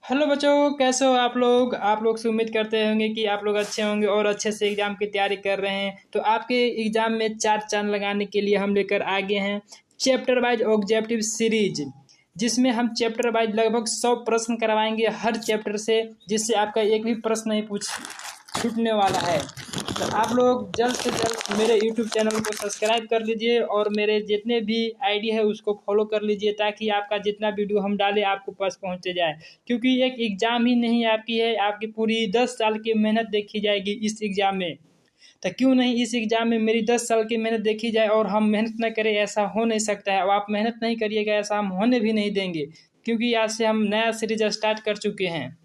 Hello बच्चों, कैसे हो आप लोग से उम्मीद करते होंगे कि आप लोग अच्छे होंगे और अच्छे से एग्ज़ाम की तैयारी कर रहे हैं। तो आपके एग्ज़ाम में चार चांद लगाने के लिए हम लेकर आ गए हैं चैप्टर वाइज ऑब्जेक्टिव सीरीज, जिसमें हम चैप्टर वाइज लगभग 100 प्रश्न करवाएंगे हर चैप्टर से, जिससे आपका एक भी प्रश्न नहीं छूटने वाला है। तो आप लोग जल्द से जल्द मेरे यूट्यूब चैनल को सब्सक्राइब कर लीजिए और मेरे जितने भी आईडी है उसको फॉलो कर लीजिए, ताकि आपका जितना वीडियो हम डालें आपको पास पहुंचे जाए। क्योंकि एक एग्ज़ाम ही नहीं आपकी है, आपकी पूरी 10 साल की मेहनत देखी जाएगी इस एग्ज़ाम में। तो क्यों नहीं इस एग्ज़ाम में मेरी 10 साल की मेहनत देखी जाए और हम मेहनत न करें, ऐसा हो नहीं सकता है। और आप मेहनत नहीं करिएगा, ऐसा हम होने भी नहीं देंगे, क्योंकि आज से हम नया सीरीज स्टार्ट कर चुके हैं।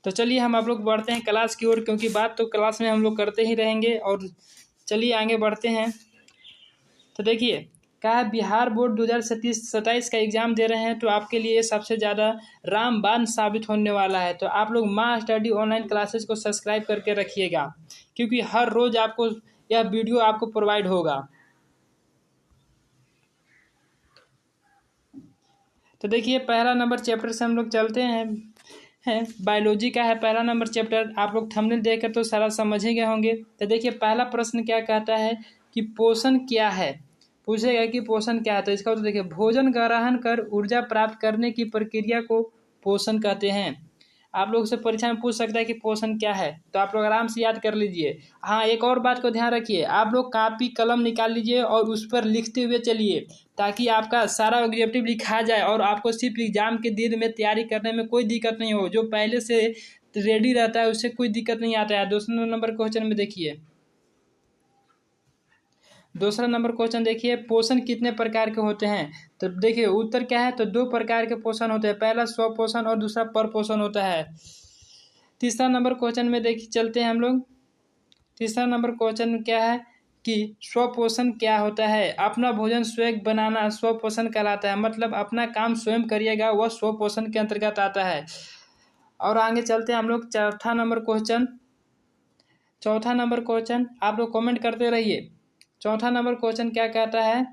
तो चलिए हम आप लोग बढ़ते हैं क्लास की ओर, क्योंकि बात तो क्लास में हम लोग करते ही रहेंगे। और चलिए आगे बढ़ते हैं। तो देखिए, कहा बिहार बोर्ड 2027 का एग्ज़ाम दे रहे हैं, तो आपके लिए सबसे ज़्यादा रामबाण साबित होने वाला है। तो आप लोग माँ स्टडी ऑनलाइन क्लासेस को सब्सक्राइब करके रखिएगा, क्योंकि हर रोज़ आपको यह वीडियो आपको प्रोवाइड होगा। तो देखिए, पहला नंबर चैप्टर से हम लोग चलते हैं बायोलॉजी का है पहला नंबर चैप्टर। आप लोग थंबनेल देखकर तो सारा समझ ही गए होंगे। तो देखिए, पहला प्रश्न क्या कहता है कि पोषण क्या है। पूछेगा कि पोषण क्या है, तो इसका उत्तर देखिए, भोजन ग्रहण कर ऊर्जा प्राप्त करने की प्रक्रिया को पोषण कहते हैं। आप लोग से परीक्षा में पूछ सकता है कि पोषण क्या है, तो आप लोग आराम से याद कर लीजिए। हाँ, एक और बात को ध्यान रखिए, आप लोग कॉपी कलम निकाल लीजिए और उस पर लिखते हुए चलिए, ताकि आपका सारा ऑब्जेक्टिव लिखा जाए और आपको सिर्फ एग्जाम के दिन में तैयारी करने में कोई दिक्कत नहीं हो। जो पहले से रेडी रहता है उससे कोई दिक्कत नहीं आता है। दूसरा नंबर क्वेश्चन में देखिए, दूसरा नंबर क्वेश्चन देखिए, पोषण कितने प्रकार के होते हैं। तो देखिए उत्तर क्या है, तो 2 प्रकार के पोषण होते हैं, पहला स्व पोषण और दूसरा पर पोषण होता है। तीसरा नंबर क्वेश्चन में देखिए, चलते हैं हम लोग। तीसरा नंबर क्वेश्चन क्या है कि स्वपोषण क्या होता है। अपना भोजन स्वयं बनाना स्वपोषण कहलाता है, मतलब अपना काम स्वयं करिएगा, वह स्वपोषण के अंतर्गत आता है। और आगे चलते हैं हम लोग चौथा नंबर क्वेश्चन। चौथा नंबर क्वेश्चन आप लोग कमेंट करते रहिए। चौथा नंबर क्वेश्चन क्या कहता है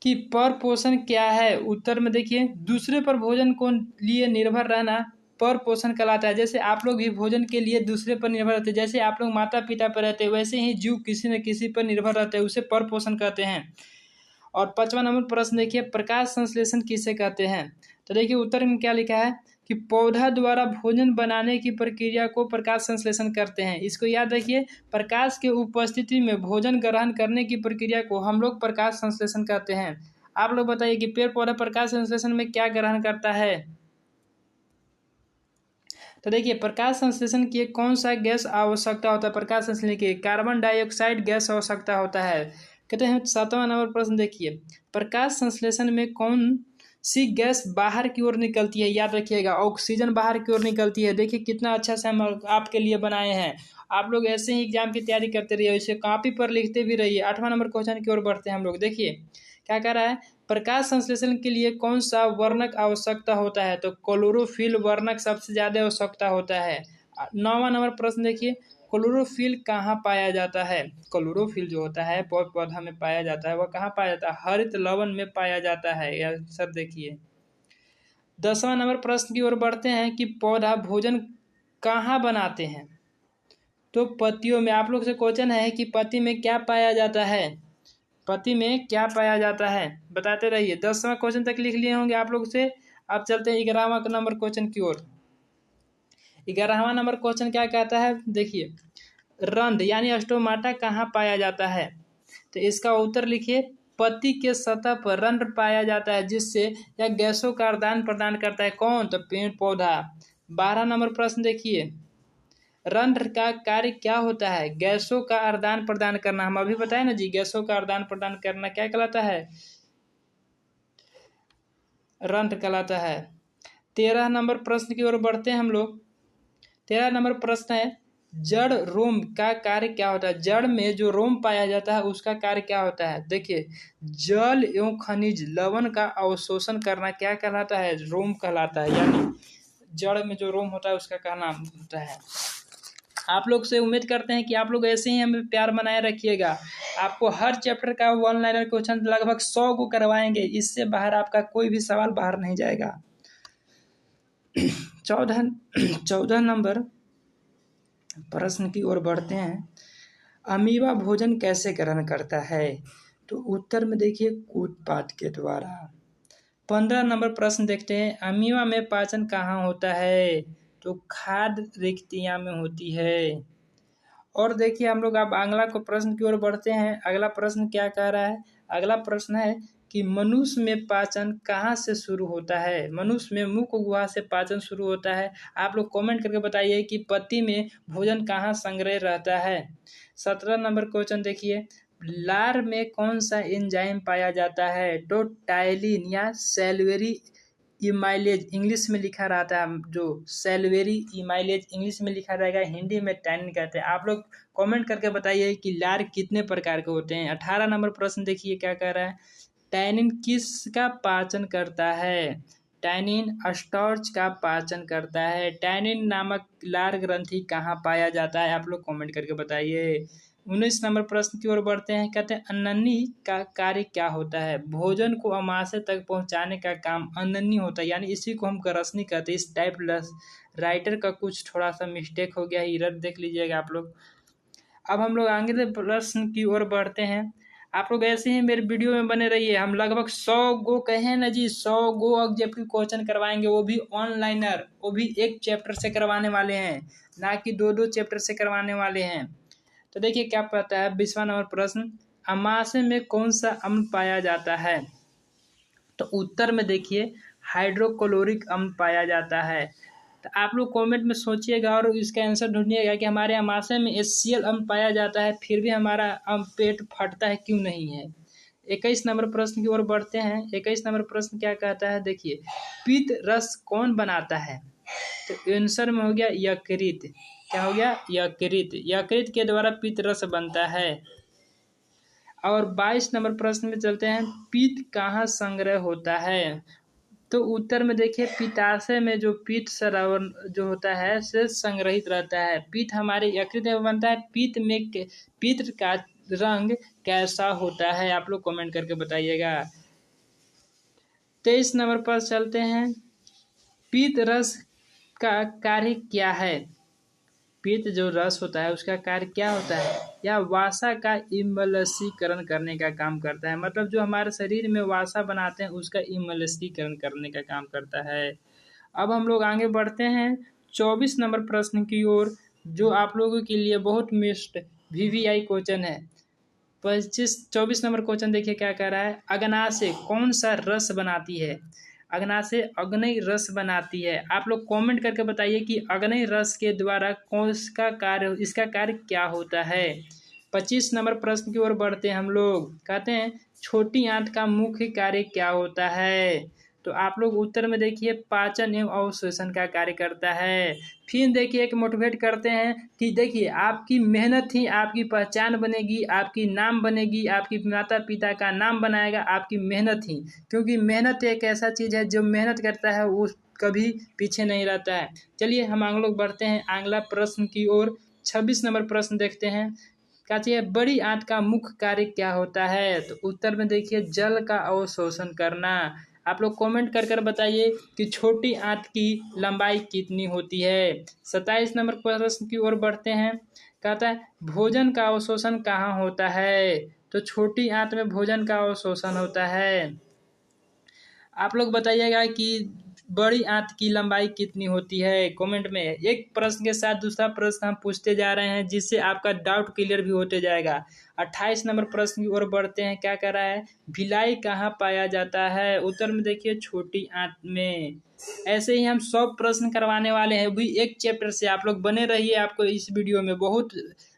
कि पर पोषण क्या है। उत्तर में देखिए, दूसरे पर भोजन को लिए निर्भर रहना पर पोषण कहलाता है। जैसे आप लोग भी भोजन के लिए दूसरे पर निर्भर रहते हैं, जैसे आप लोग माता पिता पर रहते हैं, वैसे ही जीव किसी न किसी पर निर्भर रहते हैं, उसे पर पोषण कहते हैं। और 5वां नंबर प्रश्न देखिए, प्रकाश संश्लेषण किसे कहते हैं। तो देखिए उत्तर में क्या लिखा है कि पौधा द्वारा भोजन बनाने की प्रक्रिया को प्रकाश संश्लेषण करते हैं। इसको याद रखिए, प्रकाश के उपस्थिति में भोजन ग्रहण करने की प्रक्रिया को हम लोग प्रकाश संश्लेषण कहते हैं। आप लोग बताइए कि पेड़ पौधा प्रकाश संश्लेषण में क्या ग्रहण करता है। तो देखिए, प्रकाश संश्लेषण की कौन सा गैस आवश्यकता होता है। प्रकाश संश्लेषण की कार्बन डाइऑक्साइड गैस आवश्यकता होता है। कहते हैं 7वां नंबर प्रश्न देखिए, प्रकाश संश्लेषण में कौन सी गैस बाहर की ओर निकलती है। याद रखिएगा, ऑक्सीजन बाहर की ओर निकलती है। देखिए कितना अच्छा से हम आपके लिए बनाए हैं। आप लोग ऐसे ही एग्जाम की तैयारी करते रहिए, इसे कॉपी पर लिखते भी रहिए। 8वां नंबर क्वेश्चन की ओर बढ़ते हैं हम लोग। देखिए क्या कह रहा है, प्रकाश संश्लेषण के लिए कौन सा वर्णक आवश्यकता होता है। तो क्लोरोफिल वर्णक सबसे ज़्यादा आवश्यकता होता है। 9वां नंबर प्रश्न देखिए, क्लोरोफिल कहाँ पाया जाता है। क्लोरोफिल जो होता है पौधा में पाया जाता है, वह कहाँ पाया जाता है, हरित लवण में पाया जाता है। यह सर देखिए। 10वां नंबर प्रश्न की ओर बढ़ते हैं कि पौधा भोजन कहाँ बनाते हैं। तो पत्तियों में। आप लोग से क्वेश्चन है कि पत्ती में क्या पाया जाता है, पति में क्या पाया जाता है, बताते रहिए। 10वां क्वेश्चन तक लिख लिए होंगे आप लोग से। अब चलते हैं 11वां नंबर क्वेश्चन की ओर। 11वां नंबर क्वेश्चन क्या कहता है, देखिए, रंध्र यानी स्टोमाटा कहाँ पाया जाता है। तो इसका उत्तर लिखिए, पत्ती के सतह पर रंध्र पाया जाता है, जिससे यह गैसों का आदान प्रदान करता है। कौन, तो पेड़ पौधा। 12 नंबर प्रश्न देखिए, रंध्र का कार्य क्या होता है। गैसों का आदान प्रदान करना, हम अभी बताए ना जी, गैसों का आदान प्रदान करना क्या कहलाता है, रंध्र कहलाता है। 13 नंबर प्रश्न की ओर बढ़ते हैं हम लोग। 13 नंबर प्रश्न है, जड़ रोम का कार्य क्या होता है। जड़ में जो रोम पाया जाता है उसका कार्य क्या होता है। देखिए, जल एवं खनिज लवण का अवशोषण करना क्या कहलाता है, रोम कहलाता है। यानी जड़ में जो रोम होता है उसका क्या नाम होता है। आप लोग से उम्मीद करते हैं कि आप लोग ऐसे ही हमें प्यार बनाए रखिएगा। आपको हर चैप्टर का वन लाइनर क्वेश्चन लगभग 100 को करवाएंगे, इससे बाहर आपका कोई भी सवाल बाहर नहीं जाएगा। 14 नंबर प्रश्न की ओर बढ़ते हैं। अमीबा भोजन कैसे ग्रहण करता है? तो उत्तर में देखिए कूटपाट के द्वारा। 15 नंबर प्रश्न देखते हैं। अमीबा में पाचन कहाँ होता है? तो खाद्य रिक्तियाँ में होती है। और देखिए हम लोग अब अगला को प्रश्न की ओर बढ़ते हैं। अगला प्रश्न क्या कह रहा है? अगला प्रश्न है कि मनुष्य में पाचन कहाँ से शुरू होता है? मनुष्य में मुख गुहा से पाचन शुरू होता है। आप लोग कमेंट करके बताइए कि पत्ती में भोजन कहाँ संग्रह रहता है। 17 नंबर क्वेश्चन देखिए। लार में कौन सा एंजाइम पाया जाता है? तो टाइलिन या सेल्वेरी इमाइलेज इंग्लिश में लिखा रहता है, जो सेल्वेरी इमाइलेज इंग्लिश में लिखा रहेगा, हिंदी में टैनिन कहते हैं। आप लोग कमेंट करके बताइए कि लार कितने प्रकार के होते हैं। 18 नंबर प्रश्न देखिए क्या कह रहा है। टैनिन किसका पाचन करता है? टैनिन स्टार्च का पाचन करता है। टैनिन नामक लार ग्रंथि कहाँ पाया जाता है? आप लोग कमेंट करके बताइए। 19 नंबर प्रश्न की ओर बढ़ते हैं। कहते हैं अन्ननी का कार्य क्या होता है? भोजन को अमाशय तक पहुंचाने का काम अन्ननी होता है, यानी इसी को हम ग्रसनी कहते हैं। इस टाइप राइटर का कुछ थोड़ा सा मिस्टेक हो गया, इरर देख लीजिएगा आप लोग। अब हम लोग आगे प्रश्न की ओर बढ़ते हैं। आप लोग ऐसे ही मेरे वीडियो में बने रहिए। हम लगभग 100 गो कहे ना जी, 100 गो ऑब्जेक्टिव क्वेश्चन करवाएंगे, वो भी ऑनलाइनर, वो भी एक चैप्टर से करवाने वाले हैं, ना कि दो दो चैप्टर से करवाने वाले हैं। तो देखिए क्या पता है। 20वां नंबर प्रश्न। अमाशय में कौन सा अम्ल पाया जाता है? तो उत्तर में देखिए हाइड्रोक्लोरिक अम्ल पाया जाता है। तो आप लोग कमेंट में सोचिएगा और इसका आंसर ढूंढिएगा कि हमारे अमाशय में HCl अम्ल पाया जाता है, फिर भी हमारा पेट फटता है क्यों नहीं है। 21 नंबर प्रश्न की ओर बढ़ते हैं। 21 नंबर प्रश्न क्या कहता है देखिए। पीत रस कौन बनाता है? तो आंसर में हो गया यकृत। क्या हो गया? यकृत। यकृत के द्वारा पीत रस बनता है। और 22 नंबर प्रश्न में चलते हैं। पीत कहाँ संग्रह होता है? तो उत्तर में देखिए पित्ताशय में जो पीत स्राव जो होता है से संग्रहित रहता है। पीत हमारे यकृत में बनता है। पीत का रंग कैसा होता है? आप लोग कमेंट करके बताइएगा। 23 नंबर पर चलते हैं। पीत रस का कार्य क्या है? पीत जो रस होता है उसका कार्य क्या होता है? यह वासा का इमलसीकरण करने का काम करता है। मतलब जो हमारे शरीर में वासा बनाते हैं उसका इमलसीकरण करने का काम करता है। अब हम लोग आगे बढ़ते हैं 24 नंबर प्रश्न की ओर, जो आप लोगों के लिए बहुत मिस्ट VVI क्वेश्चन है। 24 नंबर क्वेश्चन देखिए क्या कह रहा है। अग्नाशय कौन सा रस बनाती है? अग्नाशय अग्नि रस बनाती है। आप लोग कमेंट करके बताइए कि अग्नि रस के द्वारा कौन सा कार्य, इसका कार्य क्या होता है। 25 नंबर प्रश्न की ओर बढ़ते हैं हम लोग। कहते हैं छोटी आंत का मुख्य कार्य क्या होता है? तो आप लोग उत्तर में देखिए पाचन एवं अवशोषण का कार्य करता है। फिर देखिए एक मोटिवेट करते हैं कि देखिए आपकी मेहनत ही आपकी पहचान बनेगी, आपकी नाम बनेगी, आपकी माता पिता का नाम बनाएगा आपकी मेहनत ही। क्योंकि मेहनत एक ऐसा चीज़ है, जो मेहनत करता है वो कभी पीछे नहीं रहता है। चलिए हम आगे लोग बढ़ते हैं अगला प्रश्न की ओर। 26 नंबर प्रश्न देखते हैं। कहती है बड़ी आंत का मुख्य कार्य क्या होता है? तो उत्तर में देखिए जल का अवशोषण करना। आप लोग कमेंट कर बताइए कि छोटी आंत की लंबाई कितनी होती है। 27 नंबर प्रश्न की ओर बढ़ते हैं। कहता है भोजन का अवशोषण कहाँ होता है? तो छोटी आंत में भोजन का अवशोषण होता है। आप लोग बताइएगा कि बड़ी आंत की लंबाई कितनी होती है कमेंट में। एक प्रश्न के साथ दूसरा प्रश्न हम पूछते जा रहे हैं, जिससे आपका डाउट क्लियर भी होते जाएगा। 28 नंबर प्रश्न की ओर बढ़ते हैं। क्या कर रहा है? भिलाई कहाँ पाया जाता है? उत्तर में देखिए छोटी आंत में। ऐसे ही हम 100 प्रश्न करवाने वाले हैं, भी एक चैप्टर से। आप लोग बने रहिए, आपको इस वीडियो में बहुत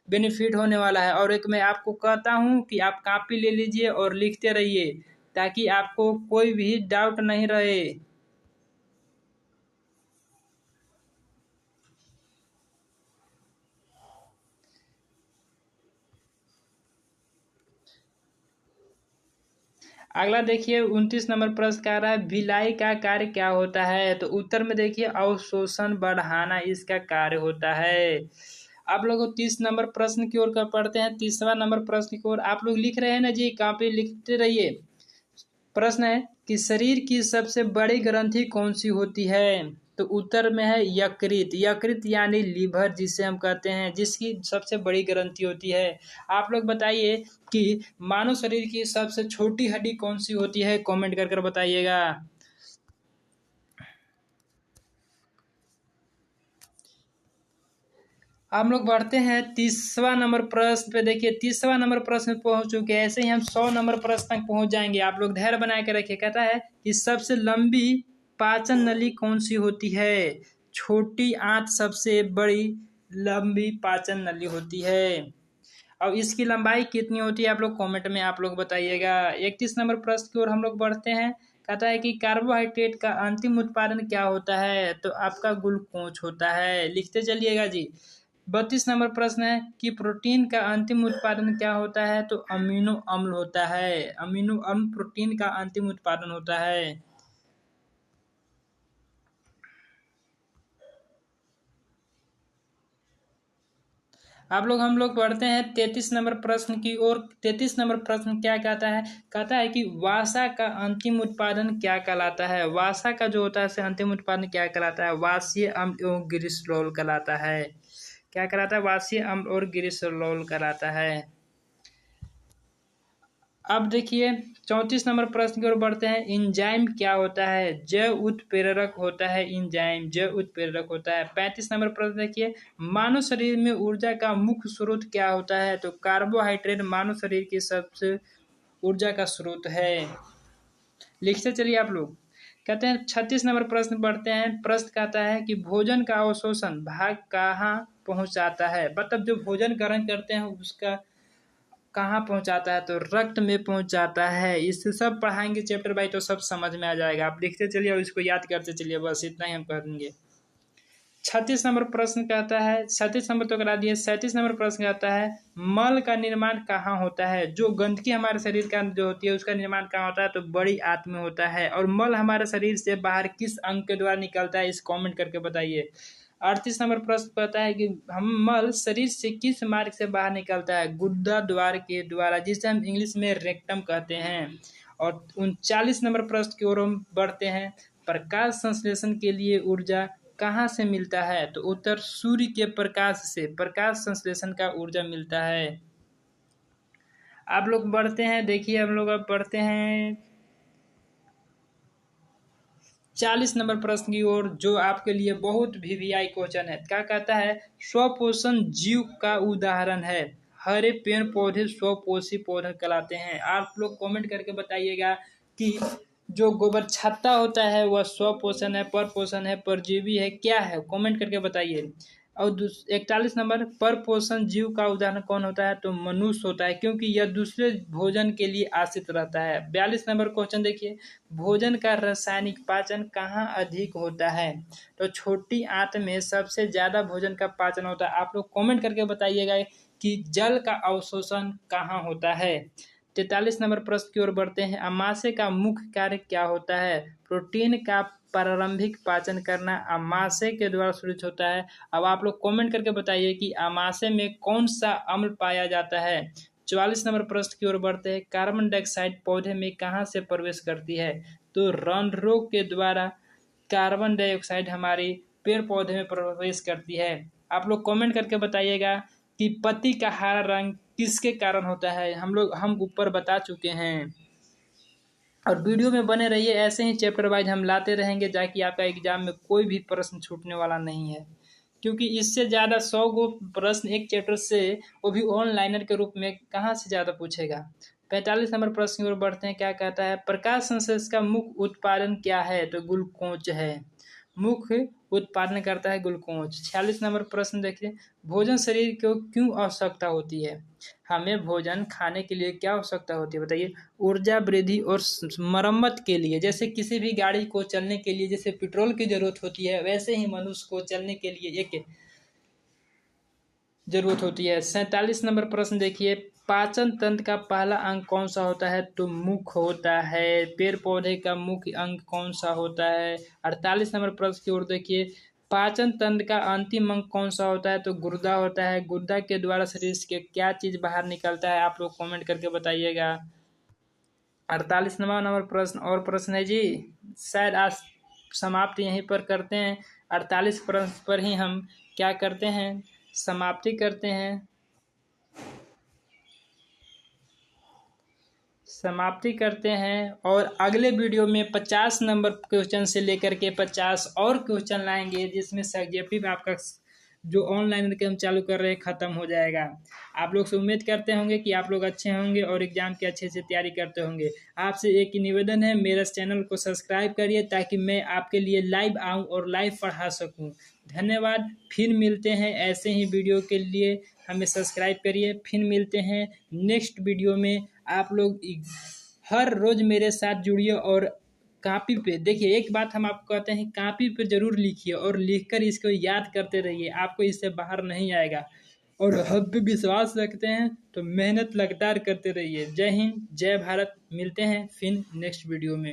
बेनिफिट होने वाला है। और एक मैं आपको कहता हूँ कि आप कॉपी ले लीजिए और लिखते रहिए, ताकि आपको कोई भी डाउट नहीं रहे। अगला देखिए 29 नंबर प्रश्न कह रहा है भिलाई का कार्य क्या होता है? तो उत्तर में देखिए अवशोषण बढ़ाना इसका कार्य होता है। आप लोग 30 नंबर प्रश्न की ओर पढ़ते हैं। 30वां नंबर प्रश्न की ओर आप लोग लिख रहे हैं ना जी, कॉपी लिखते रहिए। प्रश्न है कि शरीर की सबसे बड़ी ग्रंथि कौन सी होती है? तो उत्तर में है यकृत। यकृत यानी लीवर जिसे हम कहते हैं, जिसकी सबसे बड़ी ग्रंथि होती है। आप लोग बताइए कि मानव शरीर की सबसे छोटी हड्डी कौन सी होती है, कमेंट कर कर बताइएगा। हम लोग बढ़ते हैं 30वां नंबर प्रश्न पे। देखिए 30वां नंबर प्रश्न पे पहुंच चुके हैं। ऐसे ही हम 100 नंबर प्रश्न तक पहुंच जाएंगे। आप लोग धैर्य बना के रखिए। कहता है कि सबसे लंबी पाचन नली कौन सी होती है? छोटी आंत सबसे बड़ी लंबी पाचन नली होती है। अब इसकी लंबाई कितनी होती है, आप लोग कमेंट में आप लोग बताइएगा। 31 नंबर प्रश्न की ओर हम लोग बढ़ते हैं। कहता है कि कार्बोहाइड्रेट का अंतिम उत्पादन क्या होता है? तो आपका ग्लूकोज होता है। लिखते चलिएगा जी। 32 नंबर प्रश्न है कि प्रोटीन का अंतिम उत्पादन क्या होता है? तो अमीनो अम्ल होता है। अमीनो अम्ल प्रोटीन का अंतिम उत्पादन होता है। हम लोग पढ़ते हैं 33 नंबर प्रश्न की ओर। 33 नंबर प्रश्न क्या कहता है? कहता है कि वासा का अंतिम उत्पादन क्या कहलाता है? वासा का जो होता है अंतिम उत्पादन क्या कहलाता है? वाष्य अम्ल एवं ग्लिसरॉल कहलाता है। क्या कहलाता है? वाष्य अम्ल और ग्लिसरॉल कहलाता है। अब देखिए 34 नंबर प्रश्न की ओर बढ़ते हैं। इंजाइम क्या होता है? जैव उत्प्रेरक होता है। इंजाइम जैव उत्प्रेरक होता है। 35 नंबर प्रश्न देखिए, मानव शरीर में ऊर्जा का मुख्य स्रोत क्या होता है? तो कार्बोहाइड्रेट मानव शरीर की सबसे ऊर्जा का स्रोत है। लिखते चलिए आप लोग। कहते हैं 36 नंबर प्रश्न पढ़ते हैं। प्रश्न कहता है कि भोजन का अवशोषण भाग कहाँ पहुंचाता है? मतलब जो भोजन ग्रहण करते हैं उसका कहाँ पहुंचाता है? तो रक्त में पहुंचाता है। इससे सब पढ़ाएंगे चैप्टर बाई तो सब समझ में आ जाएगा। आप लिखते चलिए और इसको याद करते चलिए, बस इतना ही हम करेंगे। 36 नंबर प्रश्न कहता है, 37 नंबर तो करा दिए। 37 नंबर प्रश्न कहता है मल का निर्माण कहाँ होता है? जो गंदगी हमारे शरीर का जो होती है उसका निर्माण कहाँ होता है? तो बड़ी आंत में होता है। और मल हमारे शरीर से बाहर किस अंग के द्वारा निकलता है? इस कमेंट करके बताइए। 38 नंबर प्रश्न कहता है कि हम मल शरीर से किस मार्ग से बाहर निकलता है? गुद्दा द्वार के द्वारा, जिसे हम इंग्लिश में रेक्टम कहते हैं। और 39 नंबर प्रश्न की ओर हम बढ़ते हैं। प्रकाश संश्लेषण के लिए ऊर्जा कहाँ से मिलता है? तो उत्तर सूर्य के प्रकाश से प्रकाश संश्लेषण का ऊर्जा मिलता है। आप लोग बढ़ते हैं। देखिए हम लोग अब बढ़ते हैं 40 नंबर प्रश्न की ओर, जो आपके लिए बहुत वीवीआई क्वेश्चन है। क्या कहता है? स्वपोषण जीव का उदाहरण है। हरे पेड़ पौधे स्वपोषी पौधे कहलाते हैं। आप लोग कमेंट करके बताइएगा कि जो गोबर छत्ता होता है वह स्वपोषण है, परपोषण है, परजीवी है, क्या है? कमेंट करके बताइए। और 41 नंबर, पर पोषण जीव का उदाहरण कौन होता है? तो मनुष्य होता है, क्योंकि यह दूसरे भोजन के लिए आश्रित रहता है। 42 नंबर क्वेश्चन देखिए, भोजन का रासायनिक पाचन कहाँ अधिक होता है? तो छोटी आंत में सबसे ज्यादा भोजन का पाचन होता है। आप लोग कमेंट करके बताइएगा कि जल का अवशोषण कहाँ होता है। 43 नंबर प्रश्न की ओर बढ़ते हैं। अमाशय का मुख्य कार्य क्या होता है? प्रोटीन का प्रारंभिक पाचन करना अमाशय के द्वारा सुनिश्चित होता है। अब आप लोग कमेंट करके बताइए कि अमाशय में कौन सा अम्ल पाया जाता है। 44 नंबर प्रश्न की ओर बढ़ते हैं। कार्बन डाइऑक्साइड पौधे में कहाँ से प्रवेश करती है? तो रंध्रों के द्वारा कार्बन डाइऑक्साइड हमारे पेड़ पौधे में प्रवेश करती है। आप लोग कमेंट करके बताइएगा कि पत्ती का हरा रंग किसके कारण होता है? हम ऊपर बता चुके हैं। और वीडियो में बने रहिए, ऐसे ही चैप्टर वाइज हम लाते रहेंगे ताकि आपका एग्जाम में कोई भी प्रश्न छूटने वाला नहीं है। क्योंकि इससे ज़्यादा 100 गो प्रश्न एक चैप्टर से, वो भी ऑनलाइनर के रूप में, कहाँ से ज़्यादा पूछेगा। 45 नंबर प्रश्न की ओर बढ़ते हैं। क्या कहता है? प्रकाश संश्लेषण का मुख्य उत्पादन क्या है? तो ग्लूकोज है। मुख्य उत्पादन करता है ग्लूकोज। 46 नंबर प्रश्न देखिए, भोजन शरीर को क्यों आवश्यकता होती है? हमें भोजन खाने के लिए क्या आवश्यकता होती है बताइए? ऊर्जा वृद्धि और मरम्मत के लिए। जैसे किसी भी गाड़ी को चलने के लिए जैसे पेट्रोल की जरूरत होती है, वैसे ही मनुष्य को चलने के लिए एक जरूरत होती है। 47 नंबर प्रश्न देखिए, पाचन तंत्र का पहला अंग कौन सा होता है? तो मुख होता है। पेड़ पौधे का मुख्य अंग कौन सा होता है? 48 नंबर प्रश्न की ओर देखिए, पाचन तंत्र का अंतिम अंग कौन सा होता है? तो गुर्दा होता है। गुर्दा के द्वारा शरीर के क्या चीज बाहर निकलता है? आप लोग कमेंट करके बताइएगा। 48वां नंबर प्रश्न और प्रश्न है जी, शायद आज समाप्त यहीं पर करते हैं। 48 प्रश्न पर ही हम क्या करते हैं, समाप्ति करते हैं। और अगले वीडियो में 50 नंबर क्वेश्चन से लेकर के 50 और क्वेश्चन लाएंगे, जिसमें सब्जेक्टिव आपका जो ऑनलाइन एग्जाम चालू कर रहे हैं खत्म हो जाएगा। आप लोग से उम्मीद करते होंगे कि आप लोग अच्छे होंगे और एग्जाम की अच्छे से तैयारी करते होंगे। आपसे एक ही निवेदन है, मेरे चैनल को सब्सक्राइब करिए ताकि मैं आपके लिए लाइव आऊँ और लाइव पढ़ा सकूँ। धन्यवाद। फिर मिलते हैं ऐसे ही वीडियो के लिए, हमें सब्सक्राइब करिए। फिर मिलते हैं नेक्स्ट वीडियो में। आप लोग हर रोज मेरे साथ जुड़िए और कॉपी पे देखिए, एक बात हम आपको कहते हैं, कॉपी पे जरूर लिखिए और लिखकर इसको याद करते रहिए, आपको इससे बाहर नहीं आएगा। और हम पे विश्वास रखते हैं तो मेहनत लगातार करते रहिए। जय हिंद, जय भारत। मिलते हैं फिर नेक्स्ट वीडियो में।